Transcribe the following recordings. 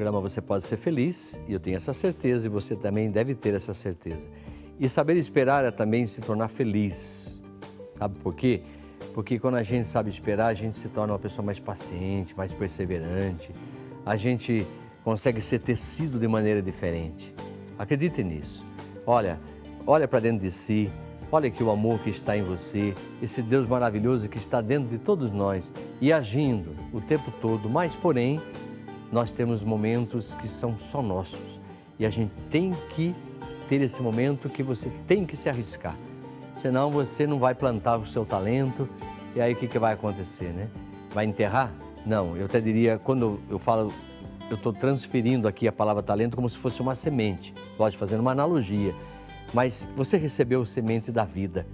programa Você Pode Ser Feliz, e eu tenho essa certeza, e você também deve ter essa certeza. E saber esperar é também se tornar feliz. Sabe por quê? Porque quando a gente sabe esperar, a gente se torna uma pessoa mais paciente, mais perseverante. A gente consegue ser tecido de maneira diferente. Acredite nisso. Olha para dentro de si. Olha que o amor que está em você, esse Deus maravilhoso que está dentro de todos nós e agindo o tempo todo, mas porém, nós temos momentos que são só nossos e a gente tem que ter esse momento que você tem que se arriscar, senão você não vai plantar o seu talento e aí o que vai acontecer, né? Vai enterrar? Não, eu até diria, quando eu falo, eu estou transferindo aqui a palavra talento como se fosse uma semente, pode fazer uma analogia. Mas você recebeu a semente da vida.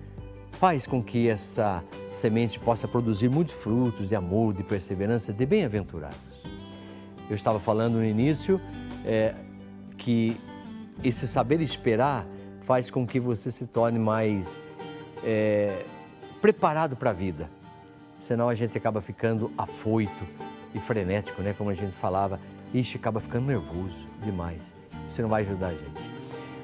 Faz com que essa semente possa produzir muitos frutos de amor, de perseverança, de bem-aventurados. Eu estava falando no início que esse saber esperar faz com que você se torne mais preparado para a vida. Senão a gente acaba ficando afoito e frenético, né? Como a gente falava, acaba ficando nervoso demais. Isso não vai ajudar a gente.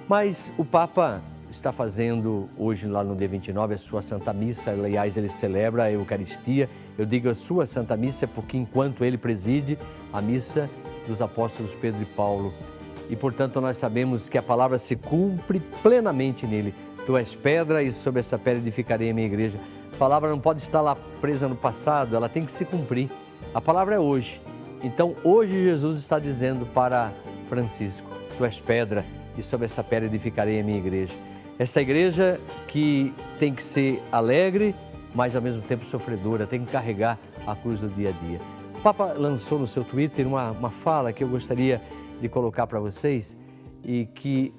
Mas o Papa está fazendo hoje, lá no dia 29, a sua Santa Missa. Aliás, ele celebra a Eucaristia. Eu digo a sua Santa Missa porque enquanto ele preside a missa dos apóstolos Pedro e Paulo. E, portanto, nós sabemos que a palavra se cumpre plenamente nele. Tu és pedra e sobre essa pedra edificarei a minha igreja. A palavra não pode estar lá presa no passado, ela tem que se cumprir. A palavra é hoje. Então, hoje Jesus está dizendo para Francisco, tu és pedra e sobre essa pedra edificarei a minha igreja. Essa igreja que tem que ser alegre, mas ao mesmo tempo sofredora, tem que carregar a cruz do dia a dia. O Papa lançou no seu Twitter uma fala que eu gostaria de colocar para vocês e que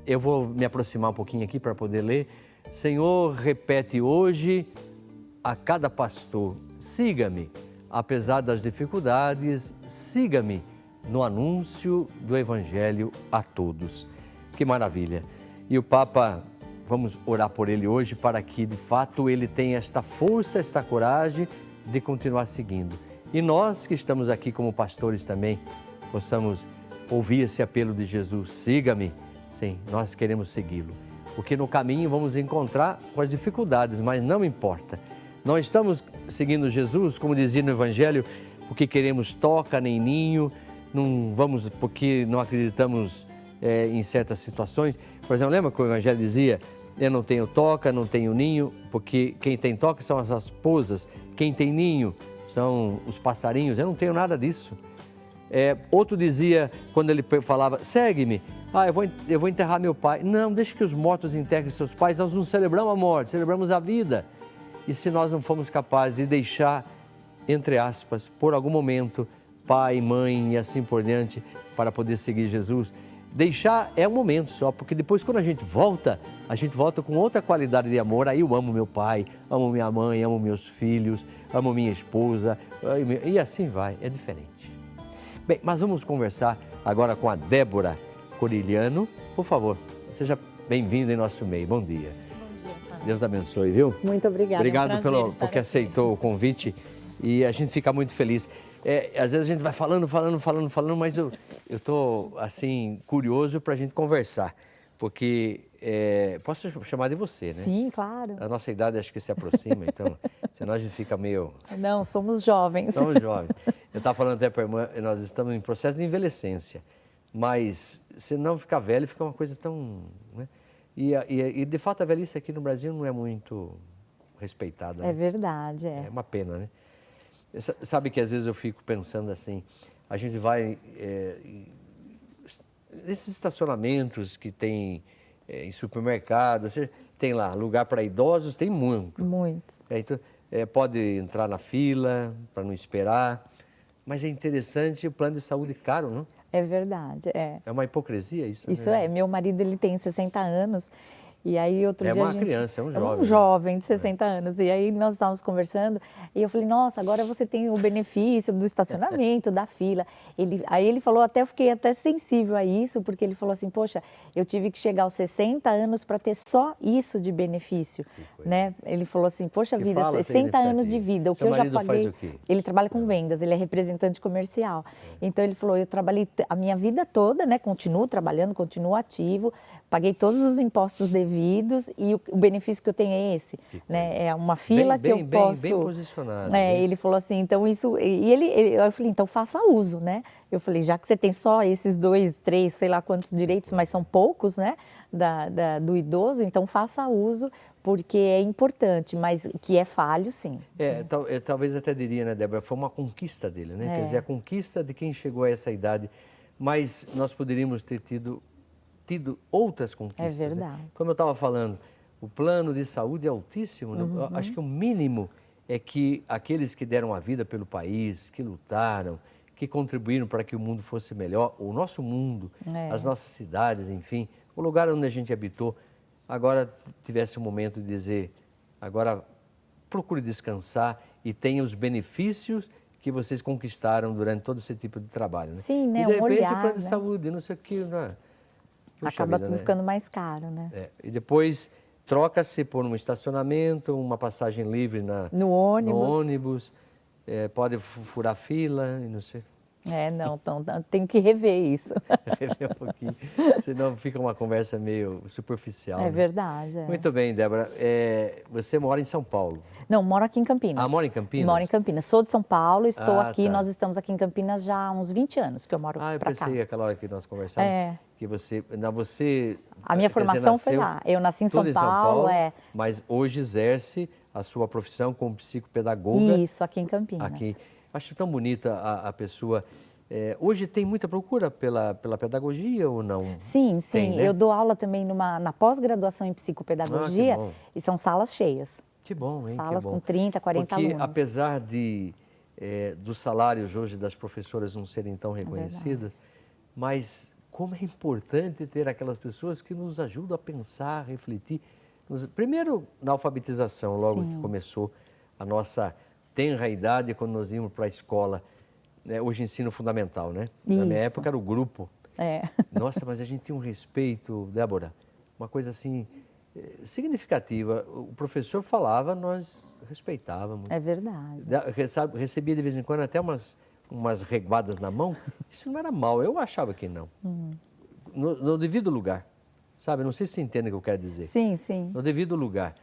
eu vou me aproximar um pouquinho aqui para poder ler. Senhor, repete hoje a cada pastor, siga-me, apesar das dificuldades, siga-me no anúncio do Evangelho a todos. Que maravilha! E o Papa, vamos orar por ele hoje para que, de fato, ele tenha esta força, esta coragem de continuar seguindo. E nós que estamos aqui como pastores também, possamos ouvir esse apelo de Jesus, siga-me. Sim, nós queremos segui-lo, porque no caminho vamos encontrar com as dificuldades, mas não importa. Não estamos seguindo Jesus, como dizia no Evangelho, porque queremos toca nem ninho, não vamos porque não acreditamos em certas situações. Por exemplo, lembra que o Evangelho dizia, eu não tenho toca, não tenho ninho, porque quem tem toca são as raposas, quem tem ninho são os passarinhos, eu não tenho nada disso. Outro dizia, quando ele falava, segue-me, eu vou enterrar meu pai. Não, deixe que os mortos enterrem seus pais, nós não celebramos a morte, celebramos a vida. E se nós não formos capazes de deixar, entre aspas, por algum momento, pai, mãe e assim por diante, para poder seguir Jesus, deixar é um momento só, porque depois quando a gente volta com outra qualidade de amor. Aí eu amo meu pai, amo minha mãe, amo meus filhos, amo minha esposa, e assim vai, é diferente. Bem, mas vamos conversar agora com a Débora Corigliano. Por favor, seja bem-vinda em nosso meio. Bom dia. Bom dia, Padre. Deus abençoe, viu? Muito obrigada. Obrigado porque aceitou o convite e a gente fica muito feliz. Às vezes a gente vai falando, mas eu estou, assim, curioso para a gente conversar, porque posso chamar de você, né? Sim, claro. A nossa idade acho que se aproxima, então, senão a gente fica meio... Não, somos jovens. Somos jovens. Eu estava falando até para a irmã, nós estamos em processo de envelhecência, mas se não ficar velho, fica uma coisa tão... né? E de fato a velhice aqui no Brasil não é muito respeitada. É né? verdade, É uma pena, né? Sabe que às vezes eu fico pensando assim, a gente vai nesses estacionamentos que tem em supermercado, tem lá lugar para idosos, tem muito. Muitos. Então, pode entrar na fila para não esperar, mas é interessante o plano de saúde caro, não? É verdade, É uma hipocrisia isso? Isso é. Meu marido, ele tem 60 anos E aí outro dia É uma criança, é um jovem. É um jovem de 60 anos. E aí nós estávamos conversando e eu falei, nossa, agora você tem o benefício do estacionamento, da fila. Aí ele falou, eu fiquei até sensível a isso, porque ele falou assim, poxa, eu tive que chegar aos 60 anos para ter só isso de benefício, né? Ele falou assim, poxa vida, 60 anos de vida, o que eu já paguei. Faz o quê? Ele trabalha com vendas, ele é representante comercial. Então ele falou, eu trabalhei a minha vida toda, né? Continuo trabalhando, continuo ativo, paguei todos os impostos devidos e o benefício que eu tenho é esse, né? É uma fila que eu posso... Bem posicionado. Ele falou assim, então isso... eu falei, então faça uso, né? Eu falei, já que você tem só esses 2, 3, sei lá quantos direitos, mas são poucos, né? Do idoso, então faça uso, porque é importante, mas que é falho, sim. Talvez até diria, né, Débora, foi uma conquista dele, né? Quer dizer, a conquista de quem chegou a essa idade, mas nós poderíamos ter tido outras conquistas. É verdade. Né? Como eu estava falando, o plano de saúde é altíssimo. Né? Acho que o mínimo é que aqueles que deram a vida pelo país, que lutaram, que contribuíram para que o mundo fosse melhor, o nosso mundo, as nossas cidades, enfim, o lugar onde a gente habitou, agora tivesse um momento de dizer, agora procure descansar e tenha os benefícios que vocês conquistaram durante todo esse tipo de trabalho. Né? Sim, né? E de repente olhar, o plano de né? saúde, não sei o que, né? Acaba tudo ficando mais caro, né? E depois troca-se por um estacionamento, uma passagem livre no ônibus. Pode furar fila e não sei. Não, então tem que rever isso. Rever um pouquinho, senão fica uma conversa meio superficial. É verdade. Muito bem, Débora. Você mora em São Paulo? Não, moro aqui em Campinas. Ah, mora em Campinas? Moro em Campinas. Sou de São Paulo, estou aqui, nós estamos aqui em Campinas já há uns 20 anos que eu moro para cá. Eu pensei aquela hora que nós conversávamos, que você... A minha formação foi lá. Eu nasci em São Paulo, mas hoje exerce a sua profissão como psicopedagoga. Isso, aqui em Campinas. Aqui. Acho tão bonita a pessoa. Hoje tem muita procura pela pedagogia ou não? Sim, sim. Tem, né? Eu dou aula também na pós-graduação em psicopedagogia e são salas cheias. Que bom, hein? Salas que bom. com 30, 40 Porque, alunos. apesar dos salários hoje das professoras não serem tão reconhecidos, mas como é importante ter aquelas pessoas que nos ajudam a pensar, a refletir. Primeiro, na alfabetização, logo que começou a nossa tenra idade, quando nós íamos para a escola, né? Hoje ensino fundamental, né? Na minha época era o grupo. Nossa, mas a gente tinha um respeito, Débora, uma coisa assim significativa. O professor falava, nós respeitávamos. É verdade. Recebia de vez em quando até umas reguadas na mão. Isso não era mal, eu achava que não. No devido lugar, sabe? Não sei se você entende o que eu quero dizer. Sim, sim. No devido lugar.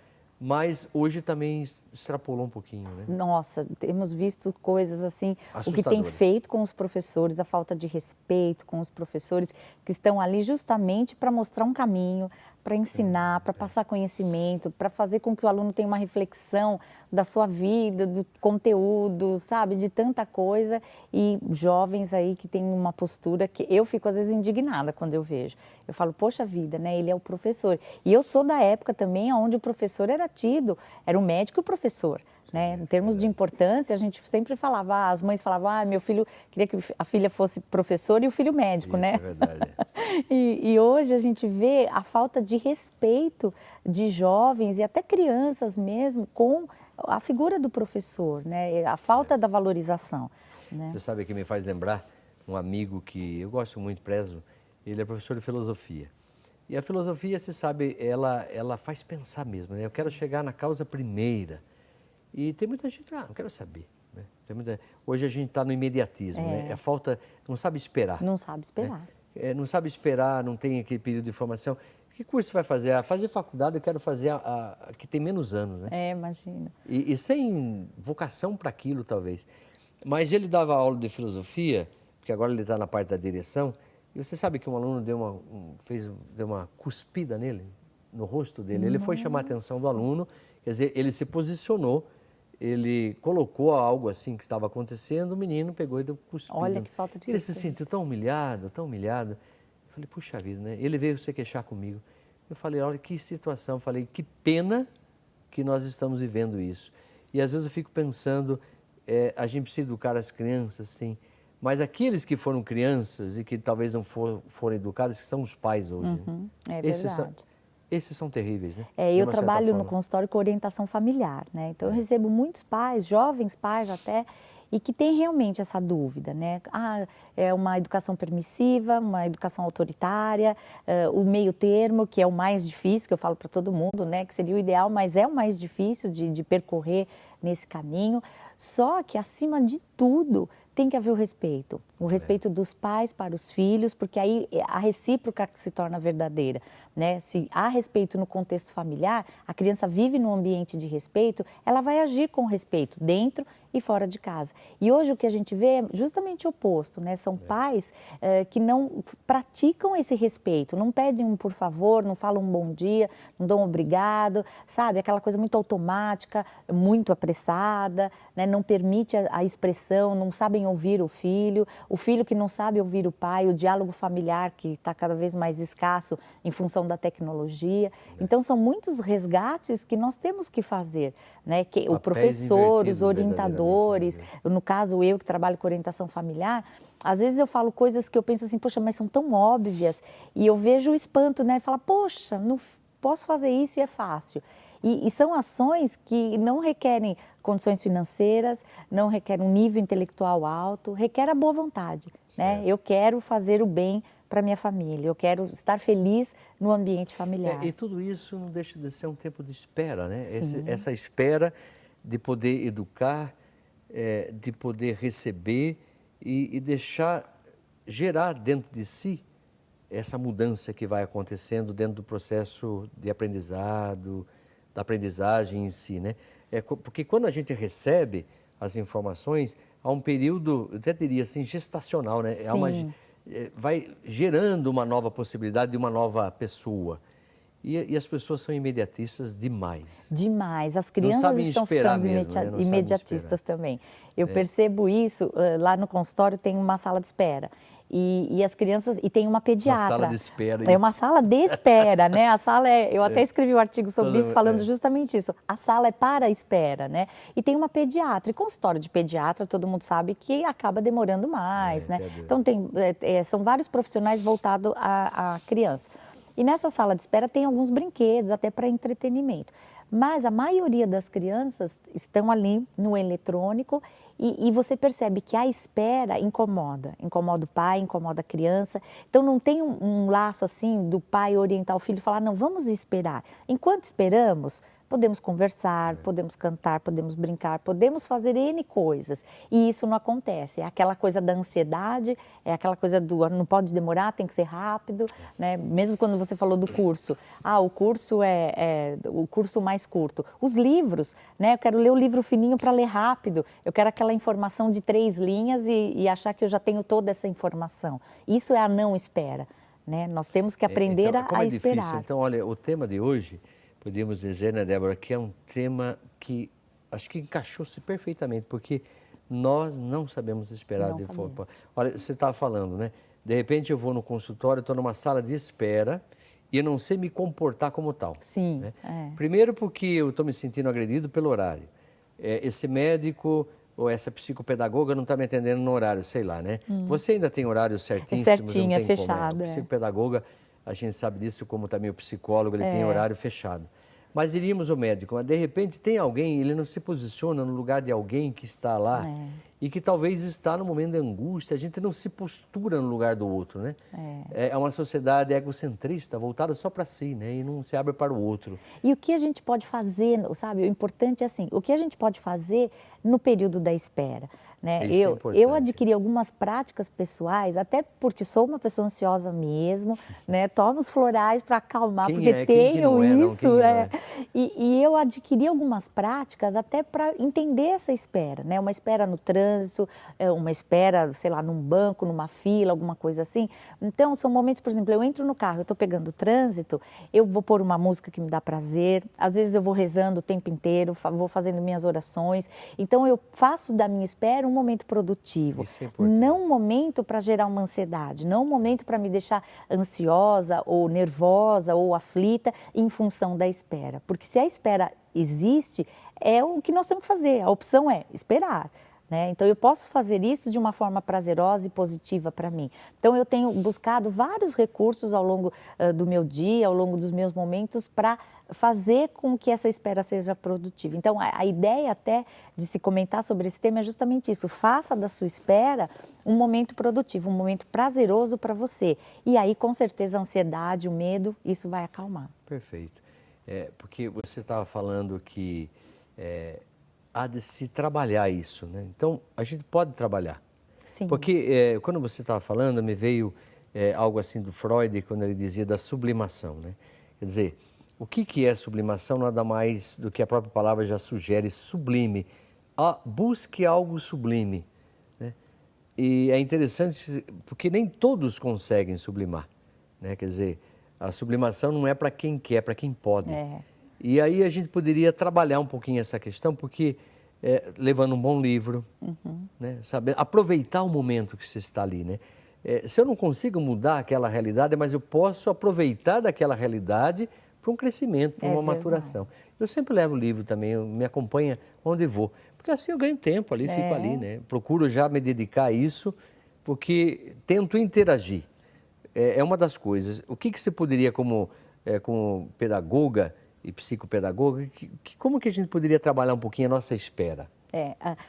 Mas hoje também extrapolou um pouquinho, né? Nossa, temos visto coisas assim, o que tem feito com os professores, a falta de respeito com os professores que estão ali justamente para mostrar um caminho, para ensinar, para passar conhecimento, para fazer com que o aluno tenha uma reflexão da sua vida, do conteúdo, sabe, de tanta coisa. E jovens aí que têm uma postura que eu fico às vezes indignada quando eu vejo. Eu falo, poxa vida, né, ele é o professor. E eu sou da época também onde o professor era tido, era o médico e o professor. Né? Em termos de importância, a gente sempre falava, as mães falavam, meu filho queria que a filha fosse professor e o filho médico, Isso, né? É verdade. E hoje a gente vê a falta de respeito de jovens e até crianças mesmo com a figura do professor, né? A falta da valorização. Né? Você sabe que me faz lembrar um amigo que eu gosto muito, prezo, ele é professor de filosofia. E a filosofia, você sabe, ela faz pensar mesmo, né? Eu quero chegar na causa primeira. E tem muita gente, não quero saber. Né? Hoje a gente está no imediatismo, né? A falta, não sabe esperar. Não sabe esperar. Né? Não sabe esperar, não tem aquele período de formação. Que curso você vai fazer? Fazer faculdade eu quero fazer a que tem menos anos, né? Imagina. E sem vocação para aquilo, talvez. Mas ele dava aula de filosofia, porque agora ele está na parte da direção, e você sabe que um aluno deu uma cuspida nele, no rosto dele. Ele foi chamar a atenção do aluno, quer dizer, ele se posicionou, ele colocou algo assim que estava acontecendo, o menino pegou e deu cuspida. Olha que falta de Ele se sentiu tão humilhado, tão humilhado. Eu falei, puxa vida, né? Ele veio se queixar comigo. Eu falei, olha que situação. Eu falei, que pena que nós estamos vivendo isso. E às vezes eu fico pensando, a gente precisa educar as crianças, sim. Mas aqueles que foram crianças e que talvez não foram educados, que são os pais hoje. É verdade. Esses são terríveis, né? Eu trabalho no consultório com orientação familiar, né? Então eu recebo muitos pais, jovens pais até, e que têm realmente essa dúvida, né? É uma educação permissiva, uma educação autoritária, o meio termo, que é o mais difícil, que eu falo para todo mundo, né? Que seria o ideal, mas é o mais difícil de percorrer nesse caminho. Só que, acima de tudo, tem que haver o respeito dos pais para os filhos, porque aí a recíproca se torna verdadeira, né? Se há respeito no contexto familiar, a criança vive num ambiente de respeito, ela vai agir com respeito dentro e fora de casa. E hoje o que a gente vê é justamente o oposto, né? São pais que não praticam esse respeito, não pedem um por favor, não falam um bom dia, não dão um obrigado, sabe? Aquela coisa muito automática, muito apressada, né? Não permite a expressão, não sabem ouvir o filho que não sabe ouvir o pai, o diálogo familiar que está cada vez mais escasso em função da tecnologia. Então, são muitos resgates que nós temos que fazer, né? Que o professor, os orientadores, no caso eu que trabalho com orientação familiar, às vezes eu falo coisas que eu penso assim, poxa, mas são tão óbvias, e eu vejo o espanto, né? Fala, poxa, não posso fazer isso e é fácil. E são ações que não requerem condições financeiras, não requerem um nível intelectual alto, requer a boa vontade, né? Eu quero fazer o bem para minha família, eu quero estar feliz no ambiente familiar. E tudo isso não deixa de ser um tempo de espera, né? Essa espera de poder educar, de poder receber e deixar gerar dentro de si essa mudança que vai acontecendo dentro do processo de aprendizado, da aprendizagem em si, né? Porque quando a gente recebe as informações, há um período, eu até diria assim, gestacional, né? Vai gerando uma nova possibilidade de uma nova pessoa. E as pessoas são imediatistas demais. Demais. As crianças estão ficando imediatistas também. Eu percebo isso, lá no consultório tem uma sala de espera. E as crianças, e tem uma pediatra. Uma sala de espera. É uma sala de espera, né? A sala eu até escrevi um artigo sobre isso, falando justamente isso. A sala é para a espera, né? E tem uma pediatra. E consultório de pediatra, todo mundo sabe que acaba demorando mais, né? Então, são vários profissionais voltados à criança. E nessa sala de espera tem alguns brinquedos, até para entretenimento. Mas a maioria das crianças estão ali no eletrônico e você percebe que a espera incomoda o pai, incomoda a criança. Então não tem um laço assim do pai orientar o filho e falar, não, vamos esperar. Enquanto esperamos, podemos conversar, podemos cantar, podemos brincar, podemos fazer N coisas. E isso não acontece. É aquela coisa da ansiedade, é aquela coisa do não pode demorar, tem que ser rápido, né? Mesmo quando você falou do curso. O curso é o curso mais curto. Os livros, né? Eu quero ler o livro fininho para ler rápido. Eu quero aquela informação de 3 linhas e achar que eu já tenho toda essa informação. Isso é a não espera, né? Nós temos que aprender a esperar. Difícil. Então, olha, o tema de hoje, podíamos dizer, né, Débora, que é um tema que acho que encaixou-se perfeitamente, porque nós não sabemos esperar de forma. Olha, você estava falando, né? De repente eu vou no consultório, estou numa sala de espera e eu não sei me comportar como tal. Sim. Né? Primeiro porque eu estou me sentindo agredido pelo horário. Esse médico ou essa psicopedagoga não está me atendendo no horário, sei lá, né? Você ainda tem horário certinho? Certinho, é fechado. Como, né? O psicopedagoga, a gente sabe disso, como também o psicólogo, ele tem horário fechado. Mas diríamos o médico, mas de repente tem alguém, ele não se posiciona no lugar de alguém que está lá e que talvez está no momento de angústia, a gente não se postura no lugar do outro, né? É uma sociedade egocentrista, voltada só para si, né? E não se abre para o outro. E o que a gente pode fazer, sabe? O importante é assim, o que a gente pode fazer no período da espera, né? Eu adquiri algumas práticas pessoais, até porque sou uma pessoa ansiosa mesmo, né? Tomo os florais para acalmar, porque tenho isso. E eu adquiri algumas práticas até para entender essa espera, né? Uma espera no trânsito, uma espera, sei lá, num banco, numa fila, alguma coisa assim. Então, são momentos, por exemplo, eu entro no carro, eu estou pegando o trânsito, eu vou pôr uma música que me dá prazer, às vezes eu vou rezando o tempo inteiro, vou fazendo minhas orações. Então, eu faço da minha espera um momento produtivo, não um momento para gerar uma ansiedade, não um momento para me deixar ansiosa ou nervosa ou aflita em função da espera. Porque se a espera existe, é o que nós temos que fazer, a opção é esperar. né? Então, eu posso fazer isso de uma forma prazerosa e positiva para mim. Então, eu tenho buscado vários recursos ao longo do meu dia, ao longo dos meus momentos, para fazer com que essa espera seja produtiva. Então, a ideia até de se comentar sobre esse tema é justamente isso. Faça da sua espera um momento produtivo, um momento prazeroso para você. E aí, com certeza, a ansiedade, o medo, isso vai acalmar. Perfeito. Porque você estava falando que há de se trabalhar isso, né? Então, a gente pode trabalhar. Sim. Porque quando você estava falando, me veio algo assim do Freud, quando ele dizia da sublimação, né? Quer dizer, o que é sublimação? Nada mais do que a própria palavra já sugere, sublime. Busque algo sublime, né? E é interessante porque nem todos conseguem sublimar, né? Quer dizer, a sublimação não é para quem quer, é para quem pode. E aí a gente poderia trabalhar um pouquinho essa questão, porque levando um bom livro, né? Saber aproveitar o momento que você está ali, né? Se eu não consigo mudar aquela realidade, mas eu posso aproveitar daquela realidade para um crescimento, para uma maturação. Eu sempre levo o livro também, me acompanha onde vou, porque assim eu ganho tempo ali, fico ali, né? Procuro já me dedicar a isso, porque tento interagir. É uma das coisas. O que você poderia, como pedagoga e psicopedagoga, como que a gente poderia trabalhar um pouquinho a nossa espera?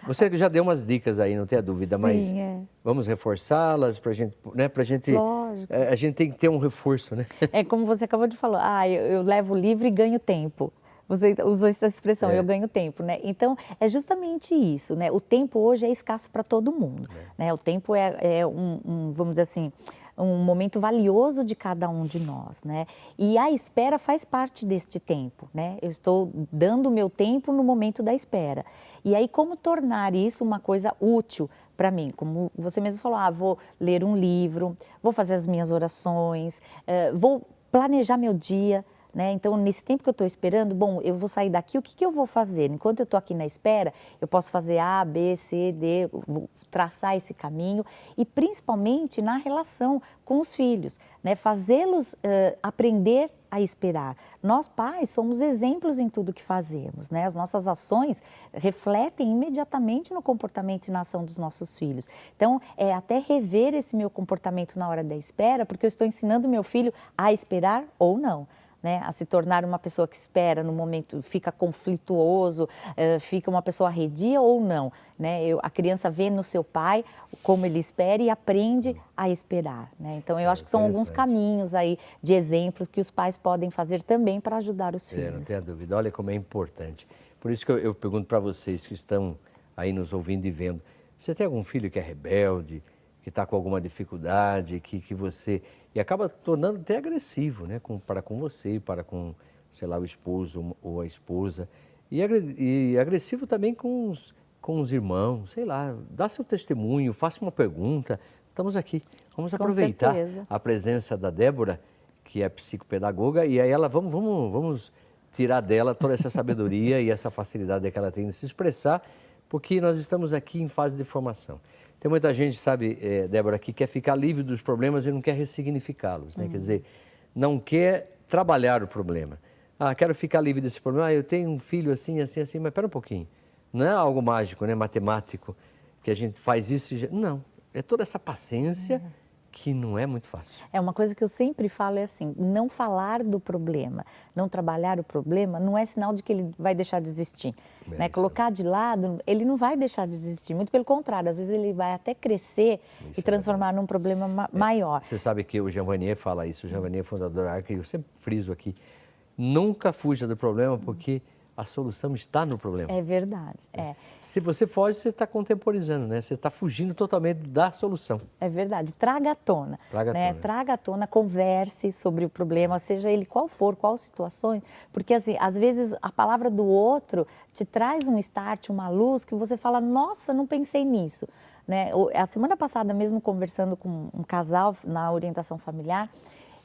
Você já deu umas dicas aí, não tenha dúvida, sim, mas vamos reforçá-las para a gente, né? Para a gente, a gente tem que ter um reforço, né? É como você acabou de falar, eu levo o livro e ganho tempo. Você usou essa expressão, eu ganho tempo, né? Então, é justamente isso, né? O tempo hoje é escasso para todo mundo, né? O tempo vamos dizer assim, um momento valioso de cada um de nós, né? E a espera faz parte deste tempo, né? Eu estou dando o meu tempo no momento da espera. E aí, como tornar isso uma coisa útil para mim? Como você mesmo falou, vou ler um livro, vou fazer as minhas orações, vou planejar meu dia, né? Então, nesse tempo que eu estou esperando, bom, eu vou sair daqui, o que eu vou fazer? Enquanto eu estou aqui na espera, eu posso fazer A, B, C, D, vou traçar esse caminho e principalmente na relação com os filhos, né? Fazê-los aprender a esperar. Nós pais somos exemplos em tudo que fazemos, né? As nossas ações refletem imediatamente no comportamento e na ação dos nossos filhos. Então, até rever esse meu comportamento na hora da espera, porque eu estou ensinando meu filho a esperar ou não, né, a se tornar uma pessoa que espera no momento, fica conflituoso, fica uma pessoa arredia ou não, né? A criança vê no seu pai como ele espera e aprende a esperar, né? Então, eu acho que são alguns caminhos aí de exemplos que os pais podem fazer também para ajudar os filhos. Não tenha dúvida, olha como é importante. Por isso que eu pergunto para vocês que estão aí nos ouvindo e vendo, você tem algum filho que é rebelde, que está com alguma dificuldade, que você... E acaba tornando até agressivo, né? Para com você, para com, sei lá, o esposo ou a esposa. E agressivo também com os irmãos, sei lá. Dá seu testemunho, faça uma pergunta. Estamos aqui. Vamos aproveitar a presença da Débora, que é psicopedagoga, e aí vamos tirar dela toda essa sabedoria e essa facilidade que ela tem de se expressar, porque nós estamos aqui em fase de formação. Tem muita gente, sabe, Débora, que quer ficar livre dos problemas e não quer ressignificá-los, né? Quer dizer, não quer trabalhar o problema. Quero ficar livre desse problema. Eu tenho um filho assim, assim, assim, mas espera um pouquinho. Não é algo mágico, né, matemático, que a gente faz isso e... Não, é toda essa paciência que não é muito fácil. Uma coisa que eu sempre falo é assim, não falar do problema, não trabalhar o problema, não é sinal de que ele vai deixar de existir. Né? Colocar de lado, ele não vai deixar de existir, muito pelo contrário, às vezes ele vai até crescer e transformar num problema maior. Você sabe que o Jean Vanier fala isso, o Jean Vanier é fundador da Arca, e eu sempre friso aqui, nunca fuja do problema, porque a solução está no problema. É verdade, Se você foge, você está contemporizando, né? Você está fugindo totalmente da solução. É verdade. Traga à tona. Traga à tona, converse sobre o problema, seja ele qual for, qual situações, porque assim, às vezes a palavra do outro te traz um start, uma luz que você fala, nossa, não pensei nisso. Né? A semana passada mesmo conversando com um casal na orientação familiar,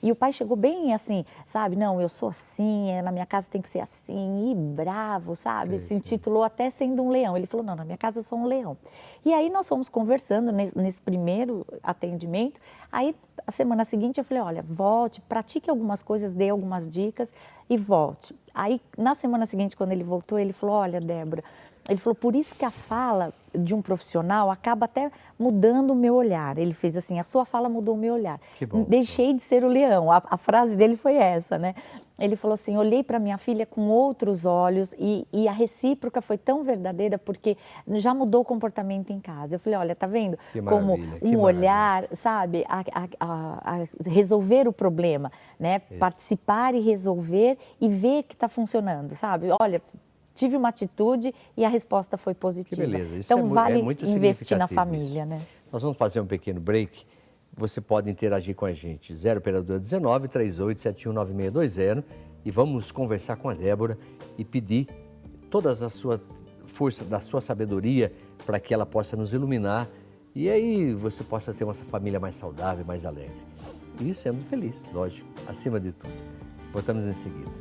e o pai chegou bem assim, sabe, não, eu sou assim, na minha casa tem que ser assim, e bravo, sabe, se intitulou até sendo um leão. Ele falou, não, na minha casa eu sou um leão. E aí nós fomos conversando nesse primeiro atendimento, aí a semana seguinte eu falei, olha, volte, pratique algumas coisas, dê algumas dicas e volte. Aí na semana seguinte, quando ele voltou, ele falou, olha, Débora, Ele falou, por isso que a fala de um profissional acaba até mudando o meu olhar. Ele fez assim, a sua fala mudou o meu olhar. Que bom. Deixei de ser o leão. A frase dele foi essa, né? Ele falou assim, olhei para minha filha com outros olhos e a recíproca foi tão verdadeira porque já mudou o comportamento em casa. Eu falei, olha, tá vendo como um olhar, sabe, a resolver o problema, né? Isso. Participar e resolver e ver que está funcionando, sabe? Olha, tive uma atitude e a resposta foi positiva. Que beleza. Isso então vale muito investir na família, isso. Né? Nós vamos fazer um pequeno break. Você pode interagir com a gente, 0 operadora 19 3871 9620, e vamos conversar com a Débora e pedir todas a sua força, da sua sabedoria, para que ela possa nos iluminar e aí você possa ter uma família mais saudável, mais alegre. E sendo feliz, lógico, acima de tudo. Voltamos em seguida.